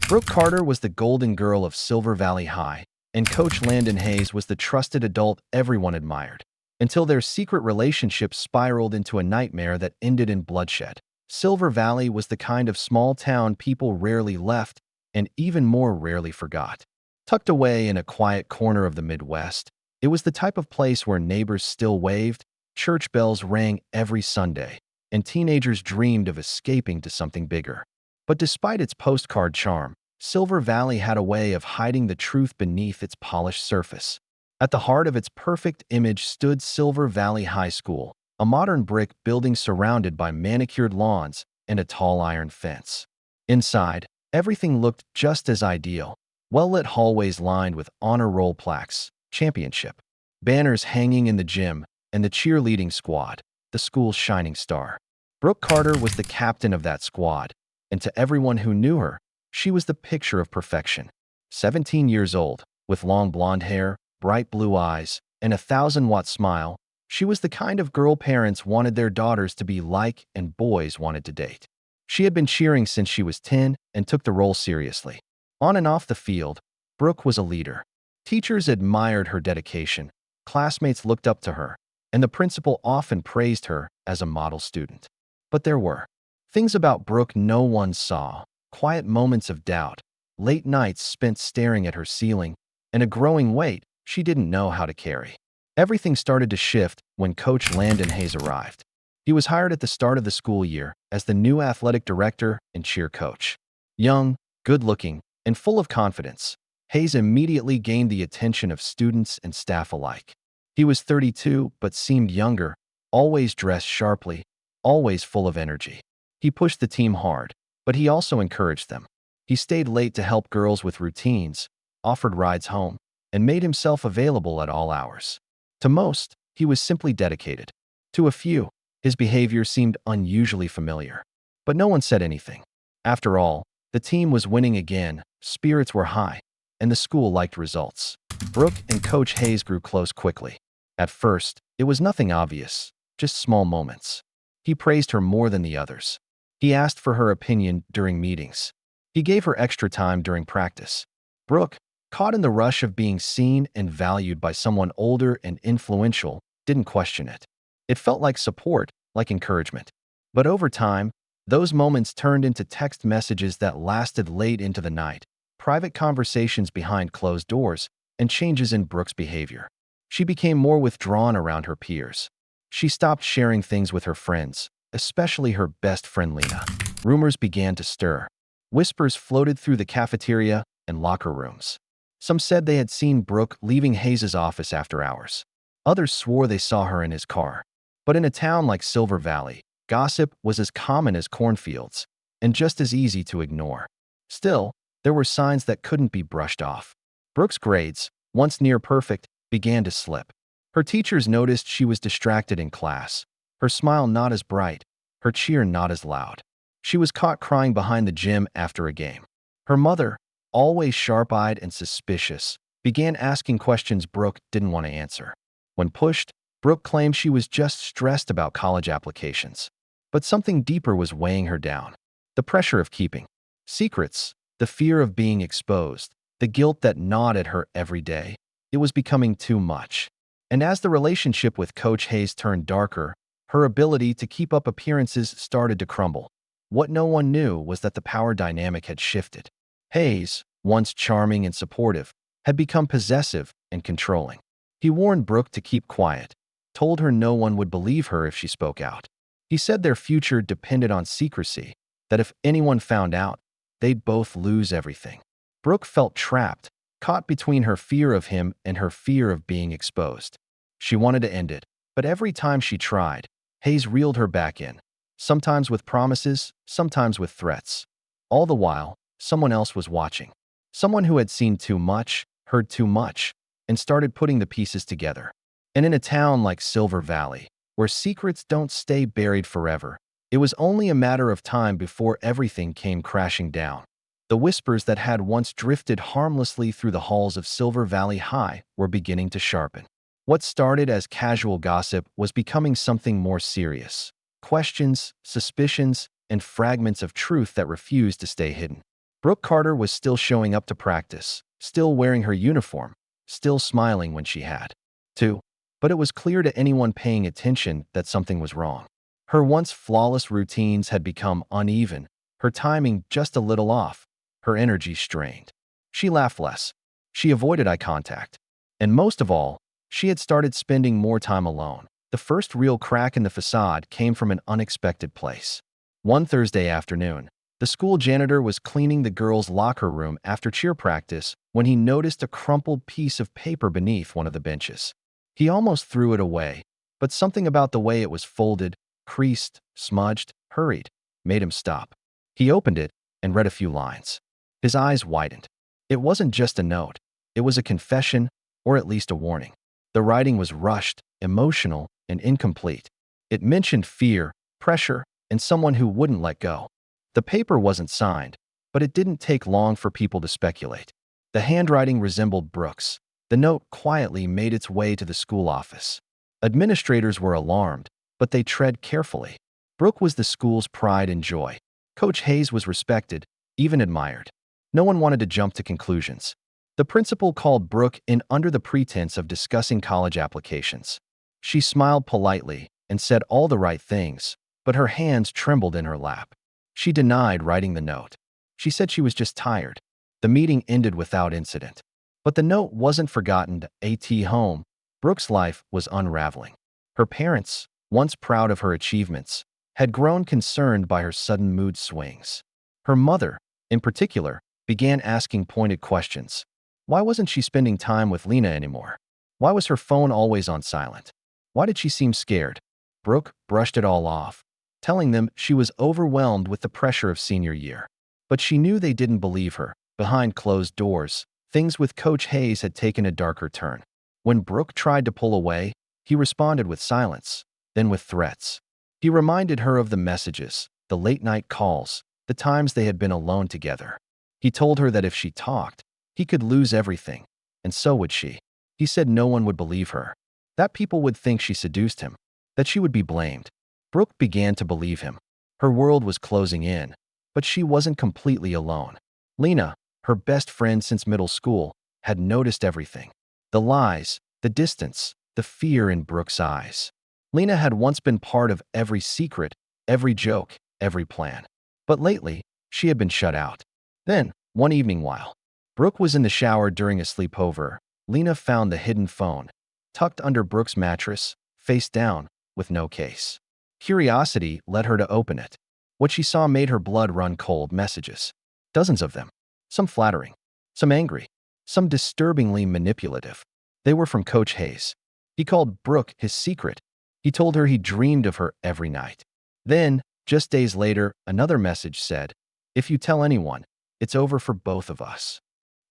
Brooke Carter was the golden girl of Silver Valley High, and Coach Landon Hayes was the trusted adult everyone admired. Until their secret relationship spiraled into a nightmare that ended in bloodshed. Silver Valley was the kind of small town people rarely left and even more rarely forgot. Tucked away in a quiet corner of the Midwest, it was the type of place where neighbors still waved, church bells rang every Sunday, and teenagers dreamed of escaping to something bigger. But despite its postcard charm, Silver Valley had a way of hiding the truth beneath its polished surface. At the heart of its perfect image stood Silver Valley High School, a modern brick building surrounded by manicured lawns and a tall iron fence. Inside, everything looked just as ideal. Well-lit hallways lined with honor roll plaques, championship, banners hanging in the gym, and the cheerleading squad, the school's shining star. Brooke Carter was the captain of that squad, and to everyone who knew her, she was the picture of perfection. 17 years old, with long blonde hair, bright blue eyes, and a 1,000-watt smile, she was the kind of girl parents wanted their daughters to be like and boys wanted to date. She had been cheering since she was 10 and took the role seriously. On and off the field, Brooke was a leader. Teachers admired her dedication, classmates looked up to her, and the principal often praised her as a model student. But there were things about Brooke no one saw: quiet moments of doubt, late nights spent staring at her ceiling, and a growing weight she didn't know how to carry. Everything started to shift when Coach Landon Hayes arrived. He was hired at the start of the school year as the new athletic director and cheer coach. Young, good-looking, and full of confidence, Hayes immediately gained the attention of students and staff alike. He was 32 but seemed younger, always dressed sharply, always full of energy. He pushed the team hard, but he also encouraged them. He stayed late to help girls with routines, offered rides home, and made himself available at all hours. To most, he was simply dedicated. To a few, his behavior seemed unusually familiar. But no one said anything. After all, the team was winning again, spirits were high, and the school liked results. Brooke and Coach Hayes grew close quickly. At first, it was nothing obvious, just small moments. He praised her more than the others. He asked for her opinion during meetings. He gave her extra time during practice. Brooke, caught in the rush of being seen and valued by someone older and influential, didn't question it. It felt like support, like encouragement. But over time, those moments turned into text messages that lasted late into the night, private conversations behind closed doors, and changes in Brooke's behavior. She became more withdrawn around her peers. She stopped sharing things with her friends, especially her best friend Lena. Rumors began to stir. Whispers floated through the cafeteria and locker rooms. Some said they had seen Brooke leaving Hayes' office after hours. Others swore they saw her in his car. But in a town like Silver Valley, gossip was as common as cornfields, and just as easy to ignore. Still, there were signs that couldn't be brushed off. Brooke's grades, once near perfect, began to slip. Her teachers noticed she was distracted in class, her smile not as bright, her cheer not as loud. She was caught crying behind the gym after a game. Her mother, always sharp-eyed and suspicious, began asking questions Brooke didn't want to answer. When pushed, Brooke claimed she was just stressed about college applications. But something deeper was weighing her down. The pressure of keeping secrets, the fear of being exposed, the guilt that gnawed at her every day. It was becoming too much. And as the relationship with Coach Hayes turned darker, her ability to keep up appearances started to crumble. What no one knew was that the power dynamic had shifted. Hayes, once charming and supportive, had become possessive and controlling. He warned Brooke to keep quiet, told her no one would believe her if she spoke out. He said their future depended on secrecy, that if anyone found out, they'd both lose everything. Brooke felt trapped, caught between her fear of him and her fear of being exposed. She wanted to end it, but every time she tried, Hayes reeled her back in, sometimes with promises, sometimes with threats. All the while, someone else was watching. Someone who had seen too much, heard too much, and started putting the pieces together. And in a town like Silver Valley, where secrets don't stay buried forever, it was only a matter of time before everything came crashing down. The whispers that had once drifted harmlessly through the halls of Silver Valley High were beginning to sharpen. What started as casual gossip was becoming something more serious. Questions, suspicions, and fragments of truth that refused to stay hidden. Brooke Carter was still showing up to practice, still wearing her uniform, still smiling when she had to. But it was clear to anyone paying attention that something was wrong. Her once flawless routines had become uneven, her timing just a little off, her energy strained. She laughed less. She avoided eye contact. And most of all, she had started spending more time alone. The first real crack in the facade came from an unexpected place. One Thursday afternoon, the school janitor was cleaning the girls' locker room after cheer practice when he noticed a crumpled piece of paper beneath one of the benches. He almost threw it away, but something about the way it was folded, creased, smudged, hurried, made him stop. He opened it and read a few lines. His eyes widened. It wasn't just a note. It was a confession, or at least a warning. The writing was rushed, emotional, and incomplete. It mentioned fear, pressure, and someone who wouldn't let go. The paper wasn't signed, but it didn't take long for people to speculate. The handwriting resembled Brooke's. The note quietly made its way to the school office. Administrators were alarmed, but they tread carefully. Brooke was the school's pride and joy. Coach Hayes was respected, even admired. No one wanted to jump to conclusions. The principal called Brooke in under the pretense of discussing college applications. She smiled politely and said all the right things, but her hands trembled in her lap. She denied writing the note. She said she was just tired. The meeting ended without incident. But the note wasn't forgotten. At home, Brooke's life was unraveling. Her parents, once proud of her achievements, had grown concerned by her sudden mood swings. Her mother, in particular, began asking pointed questions. Why wasn't she spending time with Lena anymore? Why was her phone always on silent? Why did she seem scared? Brooke brushed it all off, telling them she was overwhelmed with the pressure of senior year. But she knew they didn't believe her. Behind closed doors, things with Coach Hayes had taken a darker turn. When Brooke tried to pull away, he responded with silence, then with threats. He reminded her of the messages, the late-night calls, the times they had been alone together. He told her that if she talked, he could lose everything, and so would she. He said no one would believe her, that people would think she seduced him, that she would be blamed. Brooke began to believe him. Her world was closing in, but she wasn't completely alone. Lena, her best friend since middle school, had noticed everything. The lies, the distance, the fear in Brooke's eyes. Lena had once been part of every secret, every joke, every plan. But lately, she had been shut out. Then, one evening while Brooke was in the shower during a sleepover, Lena found the hidden phone, tucked under Brooke's mattress, face down, with no case. Curiosity led her to open it. What she saw made her blood run cold. Messages. Dozens of them. Some flattering, some angry, some disturbingly manipulative. They were from Coach Hayes. He called Brooke his secret. He told her he dreamed of her every night. Then, just days later, another message said, "If you tell anyone, it's over for both of us."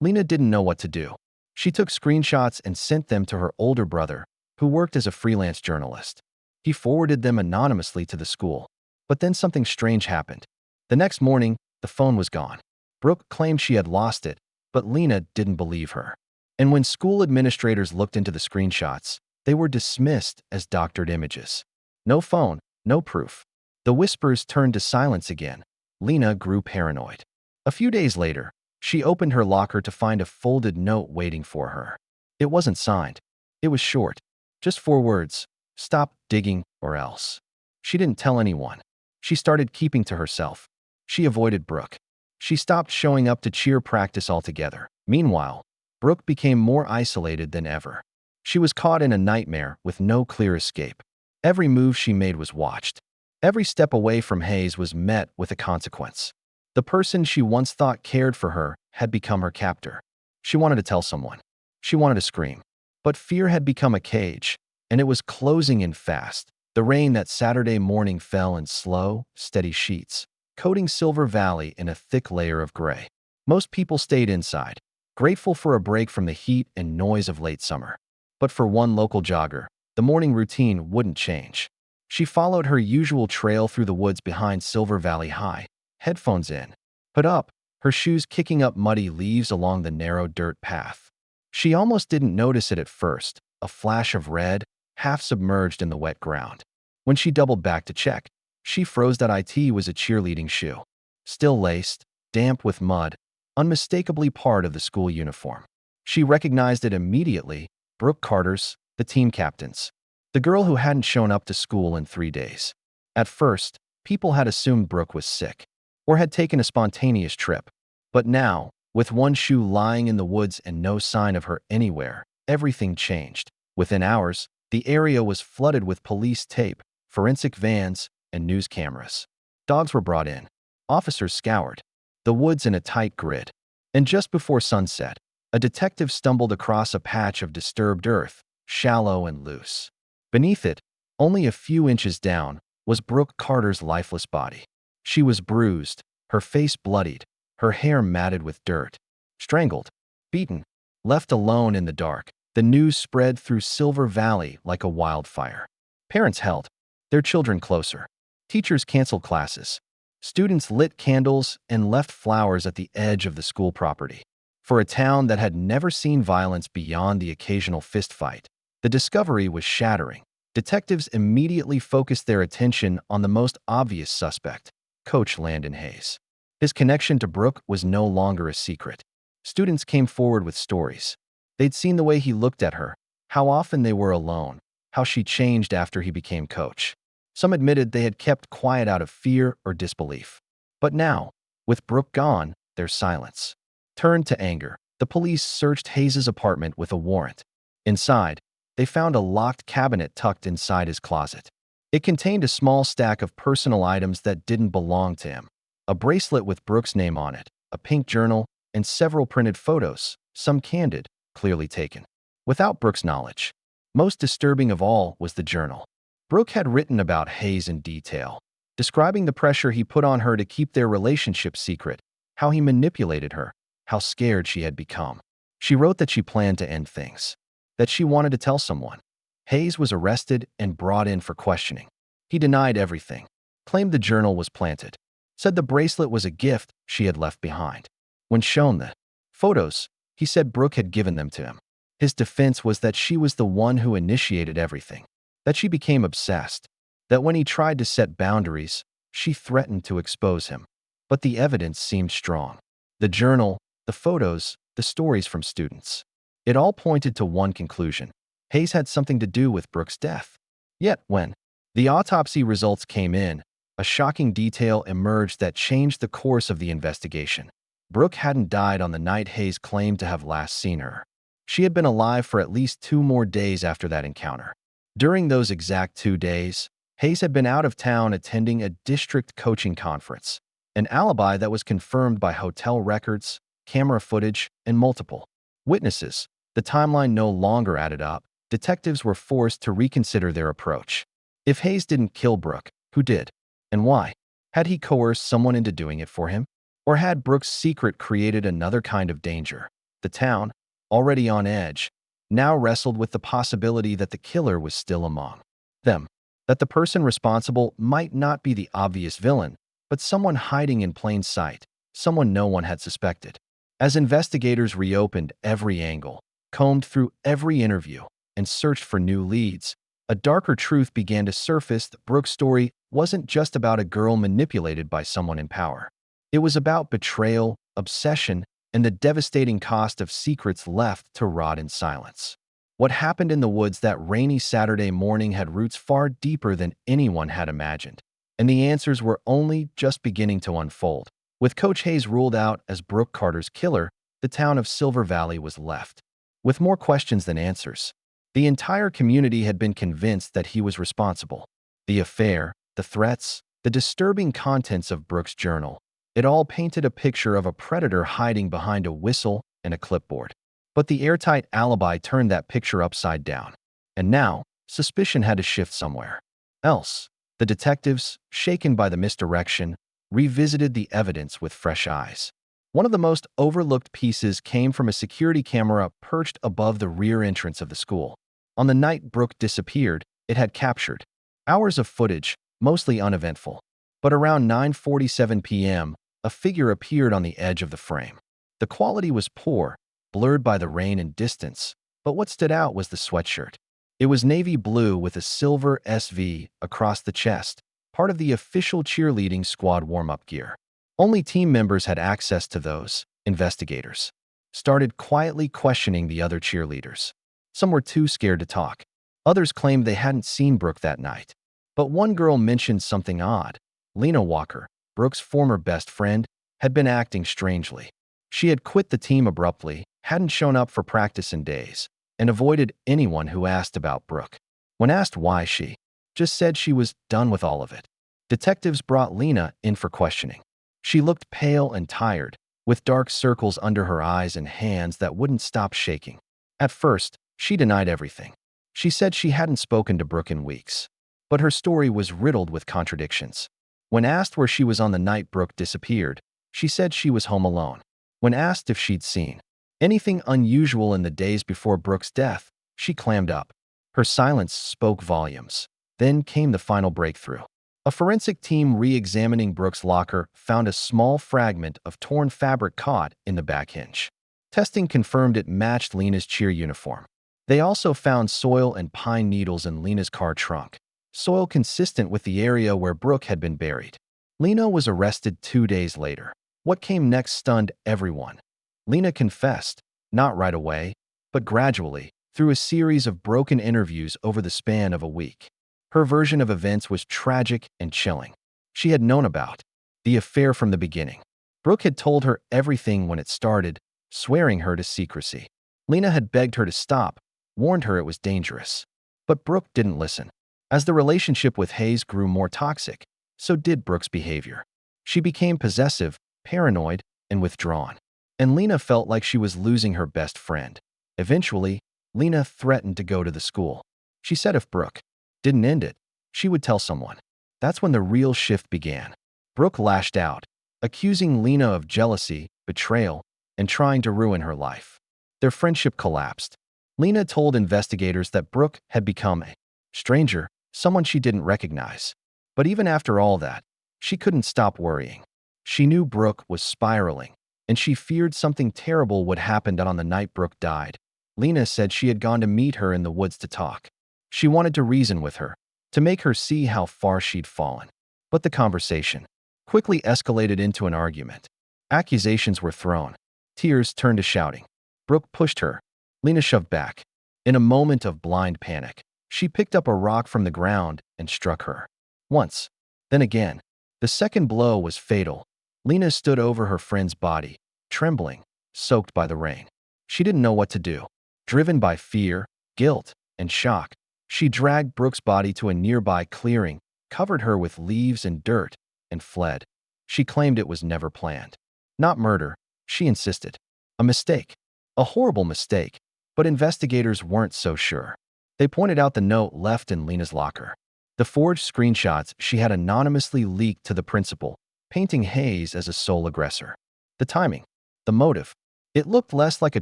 Lena didn't know what to do. She took screenshots and sent them to her older brother, who worked as a freelance journalist. He forwarded them anonymously to the school. But then something strange happened. The next morning, the phone was gone. Brooke claimed she had lost it, but Lena didn't believe her. And when school administrators looked into the screenshots, they were dismissed as doctored images. No phone, no proof. The whispers turned to silence again. Lena grew paranoid. A few days later, she opened her locker to find a folded note waiting for her. It wasn't signed. It was short. Just 4 words. Stop digging or else. She didn't tell anyone. She started keeping to herself. She avoided Brooke. She stopped showing up to cheer practice altogether. Meanwhile, Brooke became more isolated than ever. She was caught in a nightmare with no clear escape. Every move she made was watched. Every step away from Hayes was met with a consequence. The person she once thought cared for her had become her captor. She wanted to tell someone. She wanted to scream. But fear had become a cage, and it was closing in fast. The rain that Saturday morning fell in slow, steady sheets, coating Silver Valley in a thick layer of gray. Most people stayed inside, grateful for a break from the heat and noise of late summer. But for one local jogger, the morning routine wouldn't change. She followed her usual trail through the woods behind Silver Valley High, headphones in, hood up, her shoes kicking up muddy leaves along the narrow dirt path. She almost didn't notice it at first, a flash of red, half submerged in the wet ground. When she doubled back to check, she froze that it was a cheerleading shoe. Still laced, damp with mud, unmistakably part of the school uniform. She recognized it immediately, Brooke Carter's, the team captain's. The girl who hadn't shown up to school in 3 days. At first, people had assumed Brooke was sick, or had taken a spontaneous trip. But now, with one shoe lying in the woods and no sign of her anywhere, everything changed. Within hours, the area was flooded with police tape, forensic vans, and news cameras. Dogs were brought in. Officers scoured the woods in a tight grid. And just before sunset, a detective stumbled across a patch of disturbed earth, shallow and loose. Beneath it, only a few inches down, was Brooke Carter's lifeless body. She was bruised, her face bloodied, her hair matted with dirt. Strangled, beaten, left alone in the dark, the news spread through Silver Valley like a wildfire. Parents held their children closer. Teachers canceled classes. Students lit candles and left flowers at the edge of the school property. For a town that had never seen violence beyond the occasional fistfight, the discovery was shattering. Detectives immediately focused their attention on the most obvious suspect, Coach Landon Hayes. His connection to Brooke was no longer a secret. Students came forward with stories. They'd seen the way he looked at her, how often they were alone, how she changed after he became coach. Some admitted they had kept quiet out of fear or disbelief. But now, with Brooke gone, their silence turned to anger. The police searched Hayes' apartment with a warrant. Inside, they found a locked cabinet tucked inside his closet. It contained a small stack of personal items that didn't belong to him. A bracelet with Brooke's name on it, a pink journal, and several printed photos, some candid, clearly taken, without Brooke's knowledge. Most disturbing of all was the journal. Brooke had written about Hayes in detail, describing the pressure he put on her to keep their relationship secret, how he manipulated her, how scared she had become. She wrote that she planned to end things, that she wanted to tell someone. Hayes was arrested and brought in for questioning. He denied everything, claimed the journal was planted, said the bracelet was a gift she had left behind. When shown the photos, he said Brooke had given them to him. His defense was that she was the one who initiated everything, that she became obsessed, that when he tried to set boundaries, she threatened to expose him. But the evidence seemed strong. The journal, the photos, the stories from students. It all pointed to one conclusion. Hayes had something to do with Brooke's death. Yet when the autopsy results came in, a shocking detail emerged that changed the course of the investigation. Brooke hadn't died on the night Hayes claimed to have last seen her. She had been alive for at least 2 more days after that encounter. During those exact 2 days, Hayes had been out of town attending a district coaching conference, an alibi that was confirmed by hotel records, camera footage, and multiple witnesses. The timeline no longer added up. Detectives were forced to reconsider their approach. If Hayes didn't kill Brooke, who did? And why? Had he coerced someone into doing it for him? Or had Brooke's secret created another kind of danger? The town, already on edge, now wrestled with the possibility that the killer was still among them, that the person responsible might not be the obvious villain, but someone hiding in plain sight, someone no one had suspected. As investigators reopened every angle, combed through every interview, and searched for new leads, a darker truth began to surface. Brooke's story wasn't just about a girl manipulated by someone in power. It was about betrayal, obsession, and the devastating cost of secrets left to rot in silence. What happened in the woods that rainy Saturday morning had roots far deeper than anyone had imagined, and the answers were only just beginning to unfold. With Coach Hayes ruled out as Brooke Carter's killer, the town of Silver Valley was left with more questions than answers. The entire community had been convinced that he was responsible. The affair, the threats, the disturbing contents of Brooke's journal, it all painted a picture of a predator hiding behind a whistle and a clipboard. But the airtight alibi turned that picture upside down. And now, suspicion had to shift somewhere else. The detectives, shaken by the misdirection, revisited the evidence with fresh eyes. One of the most overlooked pieces came from a security camera perched above the rear entrance of the school. On the night Brooke disappeared, it had captured hours of footage, mostly uneventful. But around 9:47 p.m., a figure appeared on the edge of the frame. The quality was poor, blurred by the rain and distance, but what stood out was the sweatshirt. It was navy blue with a silver SV across the chest, part of the official cheerleading squad warm-up gear. Only team members had access to those. Investigators started quietly questioning the other cheerleaders. Some were too scared to talk. Others claimed they hadn't seen Brooke that night. But one girl mentioned something odd. Lena Walker, Brooke's former best friend, had been acting strangely. She had quit the team abruptly, hadn't shown up for practice in days, and avoided anyone who asked about Brooke. When asked why, she just said she was done with all of it. Detectives brought Lena in for questioning. She looked pale and tired, with dark circles under her eyes and hands that wouldn't stop shaking. At first, she denied everything. She said she hadn't spoken to Brooke in weeks. But her story was riddled with contradictions. When asked where she was on the night Brooke disappeared, she said she was home alone. When asked if she'd seen anything unusual in the days before Brooke's death, she clammed up. Her silence spoke volumes. Then came the final breakthrough. A forensic team re-examining Brooke's locker found a small fragment of torn fabric caught in the back hinge. Testing confirmed it matched Lena's cheer uniform. They also found soil and pine needles in Lena's car trunk, soil consistent with the area where Brooke had been buried. Lena was arrested 2 days later. What came next stunned everyone. Lena confessed, not right away, but gradually, through a series of broken interviews over the span of a week. Her version of events was tragic and chilling. She had known about the affair from the beginning. Brooke had told her everything when it started, swearing her to secrecy. Lena had begged her to stop, warned her it was dangerous. But Brooke didn't listen. As the relationship with Hayes grew more toxic, so did Brooke's behavior. She became possessive, paranoid, and withdrawn. And Lena felt like she was losing her best friend. Eventually, Lena threatened to go to the school. She said if Brooke didn't end it, she would tell someone. That's when the real shift began. Brooke lashed out, accusing Lena of jealousy, betrayal, and trying to ruin her life. Their friendship collapsed. Lena told investigators that Brooke had become a stranger, someone she didn't recognize. But even after all that, she couldn't stop worrying. She knew Brooke was spiraling, and she feared something terrible would happen on the night Brooke died. Lena said she had gone to meet her in the woods to talk. She wanted to reason with her, to make her see how far she'd fallen. But the conversation quickly escalated into an argument. Accusations were thrown. Tears turned to shouting. Brooke pushed her. Lena shoved back. In a moment of blind panic, she picked up a rock from the ground and struck her. Once, then again. The second blow was fatal. Lena stood over her friend's body, trembling, soaked by the rain. She didn't know what to do. Driven by fear, guilt, and shock, she dragged Brooke's body to a nearby clearing, covered her with leaves and dirt, and fled. She claimed it was never planned. Not murder, she insisted. A mistake. A horrible mistake. But investigators weren't so sure. They pointed out the note left in Lena's locker. The forged screenshots she had anonymously leaked to the principal, painting Hayes as a sole aggressor. The timing. The motive. It looked less like a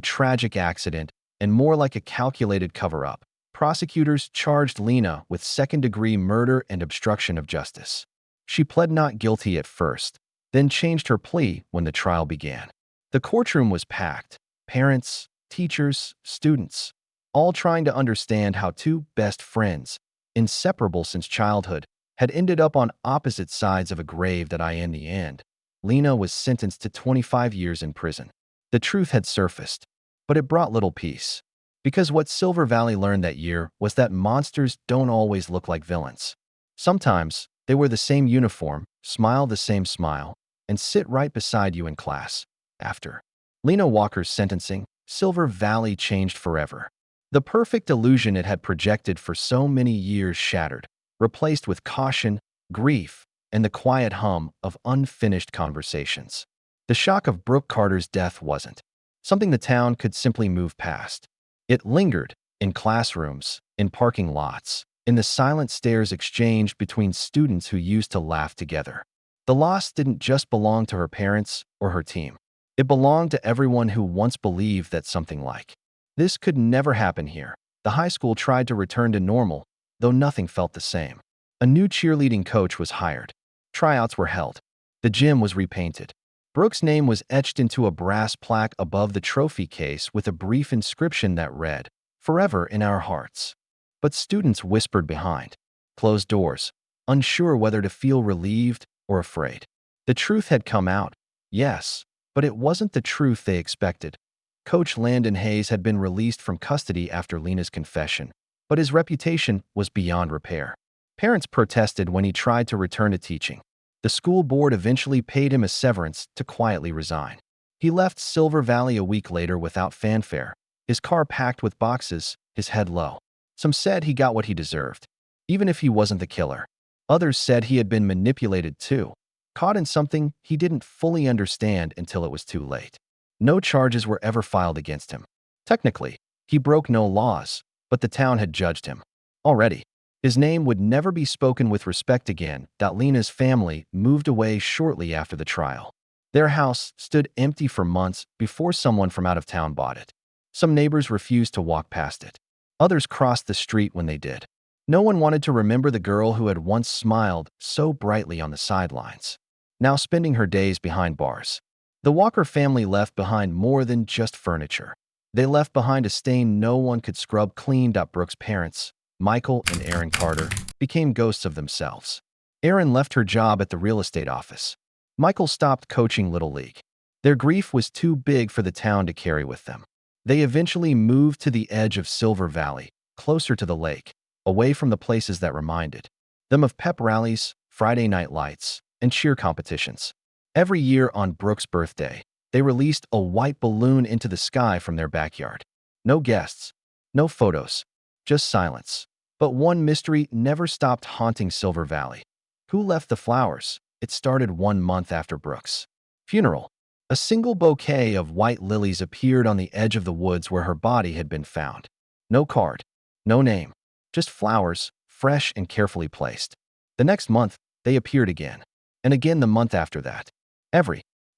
tragic accident and more like a calculated cover-up. Prosecutors charged Lena with second-degree murder and obstruction of justice. She pled not guilty at first, then changed her plea when the trial began. The courtroom was packed. Parents, teachers, students, all trying to understand how two best friends, inseparable since childhood, had ended up on opposite sides of a grave that in the end, Lena was sentenced to 25 years in prison. The truth had surfaced, but it brought little peace. Because what Silver Valley learned that year was that monsters don't always look like villains. Sometimes, they wear the same uniform, smile the same smile, and sit right beside you in class. After Lena Walker's sentencing, Silver Valley changed forever. The perfect illusion it had projected for so many years shattered, replaced with caution, grief, and the quiet hum of unfinished conversations. The shock of Brooke Carter's death wasn't something the town could simply move past. It lingered in classrooms, in parking lots, in the silent stares exchanged between students who used to laugh together. The loss didn't just belong to her parents or her team. It belonged to everyone who once believed that something like this could never happen here. The high school tried to return to normal, though nothing felt the same. A new cheerleading coach was hired. Tryouts were held. The gym was repainted. Brooke's name was etched into a brass plaque above the trophy case with a brief inscription that read, "Forever in our hearts." But students whispered behind closed doors, unsure whether to feel relieved or afraid. The truth had come out, yes, but it wasn't the truth they expected. Coach Landon Hayes had been released from custody after Lena's confession, but his reputation was beyond repair. Parents protested when he tried to return to teaching. The school board eventually paid him a severance to quietly resign. He left Silver Valley a week later without fanfare, his car packed with boxes, his head low. Some said he got what he deserved, even if he wasn't the killer. Others said he had been manipulated too, caught in something he didn't fully understand until it was too late. No charges were ever filed against him. Technically, he broke no laws, but the town had judged him. Already, his name would never be spoken with respect again. Lena's family moved away shortly after the trial. Their house stood empty for months before someone from out of town bought it. Some neighbors refused to walk past it. Others crossed the street when they did. No one wanted to remember the girl who had once smiled so brightly on the sidelines, now spending her days behind bars. The Walker family left behind more than just furniture. They left behind a stain no one could scrub clean. Brooke's parents, Michael and Aaron Carter, became ghosts of themselves. Aaron left her job at the real estate office. Michael stopped coaching Little League. Their grief was too big for the town to carry with them. They eventually moved to the edge of Silver Valley, closer to the lake, away from the places that reminded them of pep rallies, Friday night lights, and cheer competitions. Every year on Brooke's birthday, they released a white balloon into the sky from their backyard. No guests, no photos, just silence. But one mystery never stopped haunting Silver Valley. Who left the flowers? It started 1 month after Brooke's funeral. A single bouquet of white lilies appeared on the edge of the woods where her body had been found. No card, no name, just flowers, fresh and carefully placed. The next month, they appeared again, and again the month after that.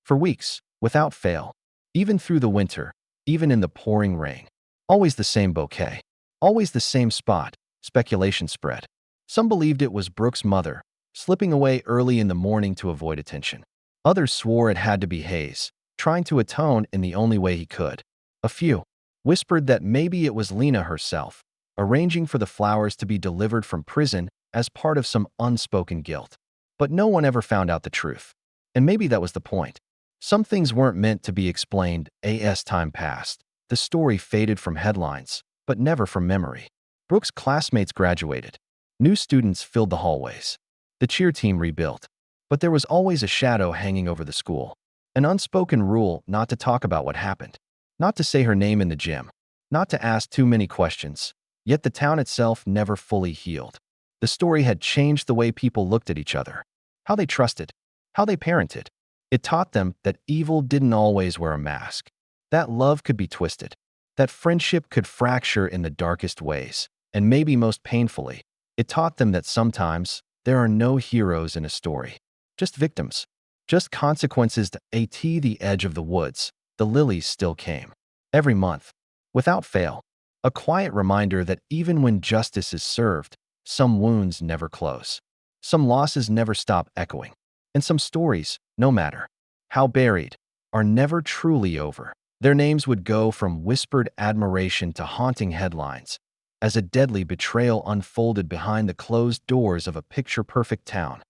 For weeks, without fail, even through the winter, even in the pouring rain. Always the same bouquet, always the same spot. Speculation spread. Some believed it was Brooke's mother, slipping away early in the morning to avoid attention. Others swore it had to be Hayes, trying to atone in the only way he could. A few whispered that maybe it was Lena herself, arranging for the flowers to be delivered from prison as part of some unspoken guilt. But no one ever found out the truth. And maybe that was the point. Some things weren't meant to be explained. As time passed, the story faded from headlines, but never from memory. Brooke's classmates graduated. New students filled the hallways. The cheer team rebuilt. But there was always a shadow hanging over the school. An unspoken rule not to talk about what happened. Not to say her name in the gym. Not to ask too many questions. Yet the town itself never fully healed. The story had changed the way people looked at each other. How they trusted. How they parented. It taught them that evil didn't always wear a mask. That love could be twisted. That friendship could fracture in the darkest ways. And maybe most painfully, it taught them that sometimes there are no heroes in a story. Just victims. Just consequences. At the edge of the woods, the lilies still came. Every month. Without fail. A quiet reminder that even when justice is served, some wounds never close. Some losses never stop echoing. And some stories, no matter how buried, are never truly over. Their names would go from whispered admiration to haunting headlines as a deadly betrayal unfolded behind the closed doors of a picture-perfect town.